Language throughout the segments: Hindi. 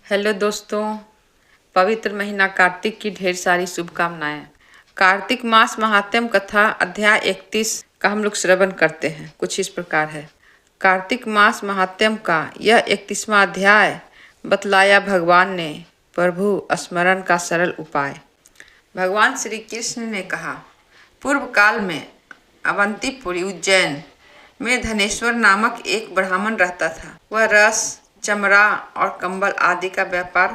हेलो दोस्तों, पवित्र महीना कार्तिक की ढेर सारी शुभकामनाएं। कार्तिक मास महात्म्य कथा अध्याय 31 का हम लोग श्रवण करते हैं। कुछ इस प्रकार है। कार्तिक मास महात्म्य का यह 31वां अध्याय बतलाया भगवान ने प्रभु स्मरण का सरल उपाय। भगवान श्री कृष्ण ने कहा, पूर्व काल में अवंतीपुरी उज्जैन में धनेश्वर नामक एक ब्राह्मण रहता था। वह रस, चमड़ा और कंबल आदि का व्यापार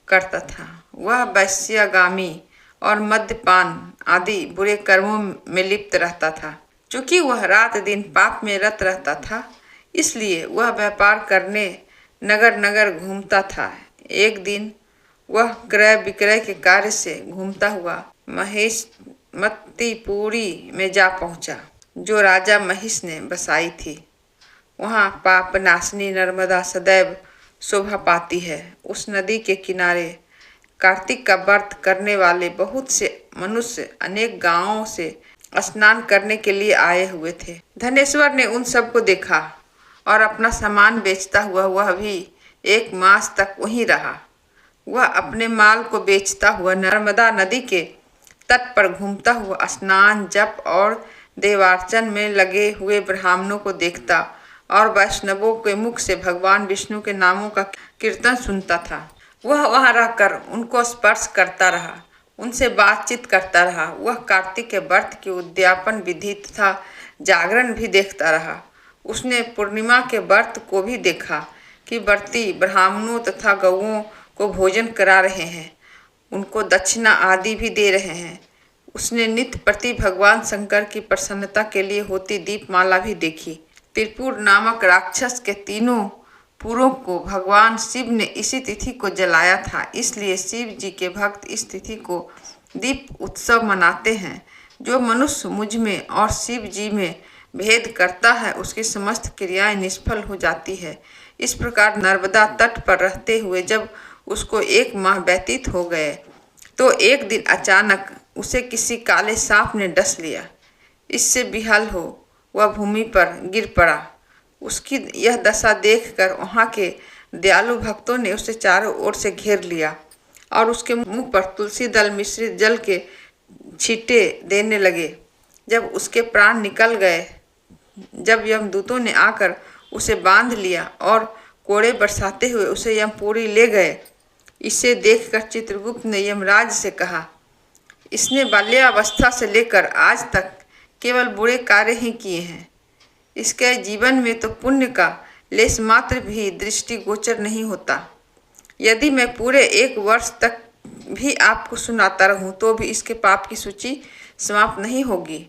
करता था। वह वैश्यगामी और मद्यपान आदि बुरे कर्मों में लिप्त रहता था। चूंकि वह रात दिन पाप में रत रहता था, इसलिए वह व्यापार करने नगर नगर घूमता था। एक दिन वह क्रय विक्रय के कार्य से घूमता हुआ महिष्मतीपुरी में जा पहुंचा, जो राजा महिष ने बसाई थी। वहाँ पाप नाशनी नर्मदा सदैव शोभा पाती है। उस नदी के किनारे कार्तिक का व्रत करने वाले बहुत से मनुष्य अनेक गांवों से स्नान करने के लिए आए हुए थे। धनेश्वर ने उन सबको देखा और अपना सामान बेचता हुआ वह भी 1 मास तक वहीं रहा। वह अपने माल को बेचता हुआ नर्मदा नदी के तट पर घूमता हुआ स्नान, जप और देवार्चन में लगे हुए ब्राह्मणों को देखता और वैष्णवों के मुख से भगवान विष्णु के नामों का कीर्तन सुनता था। वह वहां रहकर उनको स्पर्श करता रहा, उनसे बातचीत करता रहा। वह कार्तिक के व्रत की उद्यापन विधि तथा जागरण भी देखता रहा। उसने पूर्णिमा के व्रत को भी देखा कि व्रती ब्राह्मणों तथा गौओं को भोजन करा रहे हैं, उनको दक्षिणा आदि भी दे रहे हैं। उसने नित्य प्रति भगवान शंकर की प्रसन्नता के लिए होती दीपमाला भी देखी। त्रिपुर नामक राक्षस के 3 पुरों को भगवान शिव ने इसी तिथि को जलाया था। इसलिए शिव जी के भक्त इस तिथि को दीप उत्सव मनाते हैं। जो मनुष्य मुझ में और शिव जी में भेद करता है, उसकी समस्त क्रियाएं निष्फल हो जाती है। इस प्रकार नर्मदा तट पर रहते हुए जब उसको 1 माह व्यतीत हो गए, तो एक दिन अचानक उसे किसी काले सांप ने डस लिया। इससे विहल हो वह भूमि पर गिर पड़ा। उसकी यह दशा देखकर वहाँ के दयालु भक्तों ने उसे चारों ओर से घेर लिया और उसके मुंह पर तुलसी दल मिश्रित जल के छींटे देने लगे। जब उसके प्राण निकल गए, जब यमदूतों ने आकर उसे बांध लिया और कोड़े बरसाते हुए उसे यमपुरी ले गए। इसे देखकर चित्रगुप्त ने यमराज से कहा, इसने बाल्यावस्था से लेकर आज तक केवल बुरे कार्य ही किए हैं। इसके जीवन में तो पुण्य का लेश मात्र भी दृष्टिगोचर नहीं होता। यदि मैं पूरे 1 वर्ष तक भी आपको सुनाता रहूं, तो भी इसके पाप की सूची समाप्त नहीं होगी।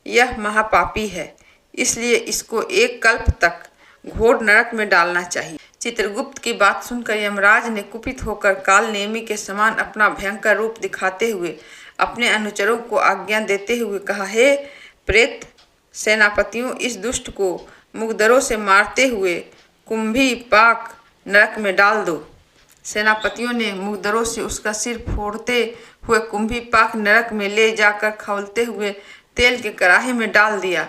यह महापापी है, इसलिए इसको 1 कल्प तक घोर नरक में डालना चाहिए। चित्रगुप्त की बात सुनकर यमराज ने कुपित होकर काल नेमी के समान अपना भयंकर रूप दिखाते हुए अपने अनुचरों को आज्ञा देते हुए कहा, हे प्रेत सेनापतियों, इस दुष्ट को मुगदरों से मारते हुए कुंभी पाक नरक में डाल दो। सेनापतियों ने मुगदरों से उसका सिर फोड़ते हुए कुंभी पाक नरक में ले जाकर खौलते हुए तेल के कड़ाही में डाल दिया।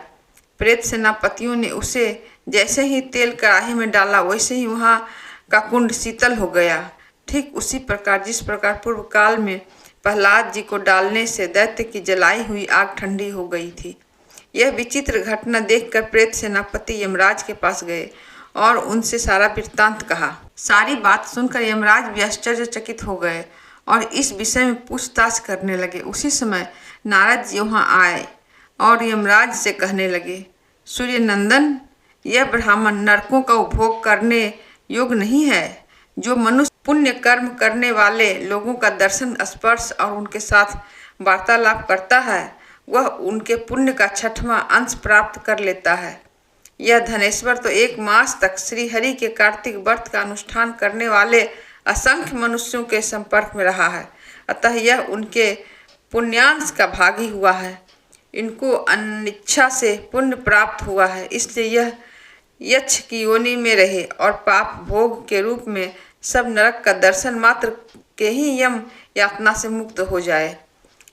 प्रेत सेनापतियों ने उसे जैसे ही तेल कड़ाही में डाला, वैसे ही वहाँ का कुंड शीतल हो गया। ठीक उसी प्रकार जिस प्रकार पूर्व काल में प्रहलाद जी को डालने से दैत्य की जलाई हुई आग ठंडी हो गई थी। यह विचित्र घटना देखकर प्रेत सेनापति यमराज के पास गए और उनसे सारा वृत्तांत कहा। सारी बात सुनकर यमराज भी आश्चर्यचकित हो गए और इस विषय में पूछताछ करने लगे। उसी समय नारद जी वहाँ आए और यमराज से कहने लगे, सूर्य नंदन, यह ब्राह्मण नरकों का उपभोग करने योग्य नहीं है। जो मनुष्य पुण्य कर्म करने वाले लोगों का दर्शन, स्पर्श और उनके साथ वार्तालाप करता है, वह उनके पुण्य का 6वां अंश प्राप्त कर लेता है। यह धनेश्वर तो 1 मास तक श्री हरि के कार्तिक व्रत का अनुष्ठान करने वाले असंख्य मनुष्यों के संपर्क में रहा है, अतः यह उनके पुण्यांश का भागी हुआ है। इनको अनिच्छा से पुण्य प्राप्त हुआ है, इसलिए यह यक्ष की योनि में रहे और पाप भोग के रूप में सब नरक का दर्शन मात्र के ही यम यातना से मुक्त हो जाए।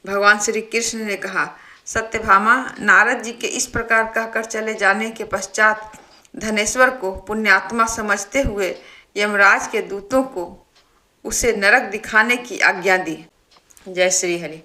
भगवान श्री कृष्ण ने कहा, सत्यभामा, नारद जी के इस प्रकार कहकर चले जाने के पश्चात धनेश्वर को पुण्यात्मा समझते हुए यमराज के दूतों को उसे नरक दिखाने की आज्ञा दी। जय श्री हरि।